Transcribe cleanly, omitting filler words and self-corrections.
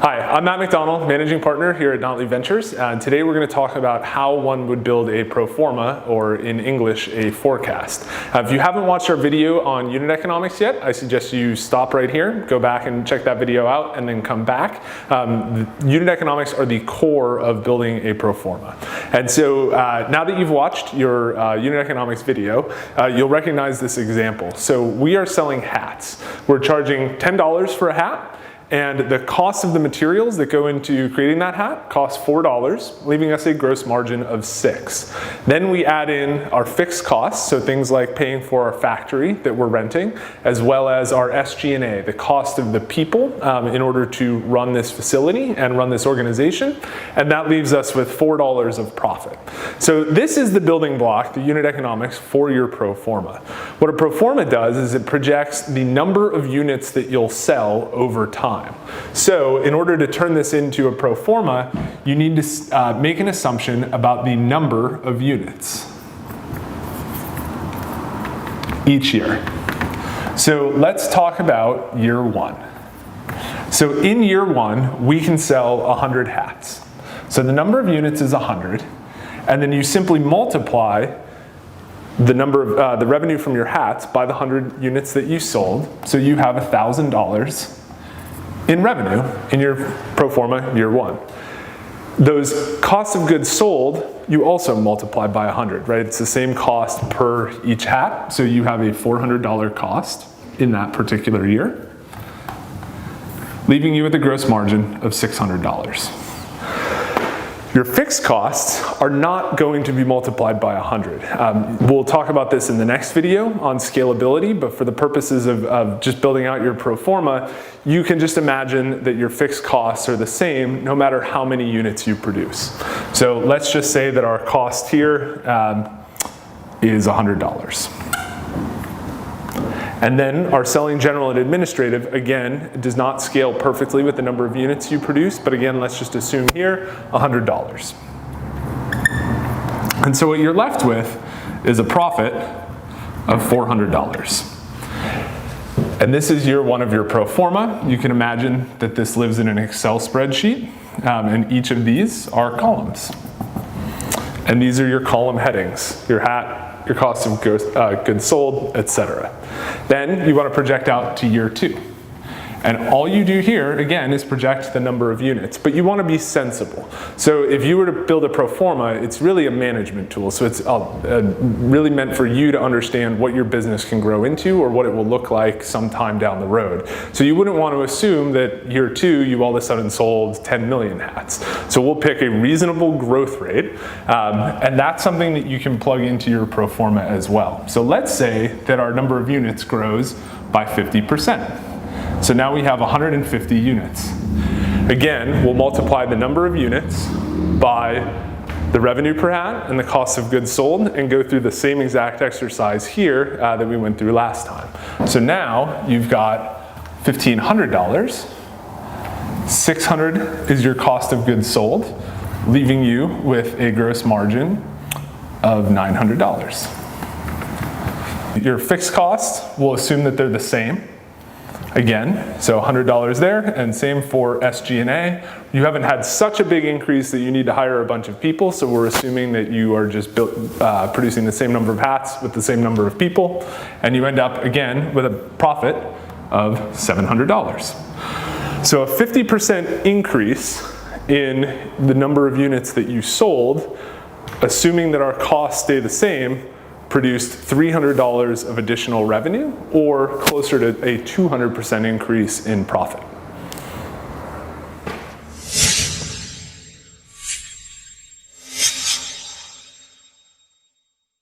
Hi, I'm Matt McDonald, Managing Partner here at Notley Ventures, and today we're going to talk about how one would build a pro forma, or in English, a forecast. If you haven't watched our video on unit economics yet, I suggest you stop right here, go back and check that video out, and then come back. Unit economics are the core of building a pro forma. And so now that you've watched your unit economics video, you'll recognize this example. So we are selling hats. We're charging $10 for a hat. And the cost of the materials that go into creating that hat costs $4, leaving us a gross margin of $6. Then we add in our fixed costs, so things like paying for our factory that we're renting, as well as our SG&A, the cost of the people in order to run this facility and run this organization. And that leaves us with $4 of profit. So this is the building block, the unit economics, for your pro forma. What a pro forma does is it projects the number of units that you'll sell over time. So in order to turn this into a pro forma, you need to make an assumption about the number of units each year. So let's talk about year one. So in year one, we can sell 100 hats. So the number of units is 100, and then you simply multiply the number of the revenue from your hats by the 100 units that you sold. So you have $1,000 in revenue in your pro forma year one. Those costs of goods sold, you also multiply by 100, right? It's the same cost per each hat, so you have a $400 cost in that particular year, leaving you with a gross margin of $600. Your fixed costs are not going to be multiplied by 100. We'll talk about this in the next video on scalability, but for the purposes of just building out your pro forma, you can just imagine that your fixed costs are the same no matter how many units you produce. So let's just say that our cost here is $100. And then our selling, general, and administrative, again, does not scale perfectly with the number of units you produce, but again, let's just assume here, $100. And so what you're left with is a profit of $400. And this is year one of your pro forma. You can imagine that this lives in an Excel spreadsheet, and each of these are columns. And these are your column headings, your hat, your cost of goods sold, etc. Then you want to project out to year two. And all you do here, again, is project the number of units, but you want to be sensible. So if you were to build a pro forma, it's really a management tool. So it's really meant for you to understand what your business can grow into or what it will look like sometime down the road. So you wouldn't want to assume that year two, you all of a sudden sold 10 million hats. So we'll pick a reasonable growth rate, and that's something that you can plug into your pro forma as well. So let's say that our number of units grows by 50%. So now we have 150 units. Again, we'll multiply the number of units by the revenue per hat and the cost of goods sold and go through the same exact exercise here that we went through last time. So now you've got $1,500. $600 is your cost of goods sold, leaving you with a gross margin of $900. Your fixed costs, we'll assume that they're the same. Again, so $100 there, and same for SG&A. You haven't had such a big increase that you need to hire a bunch of people, so we're assuming that you are just producing the same number of hats with the same number of people, and you end up, again, with a profit of $700. So a 50% increase in the number of units that you sold, assuming that our costs stay the same, produced $300 of additional revenue, or closer to a 200% increase in profit.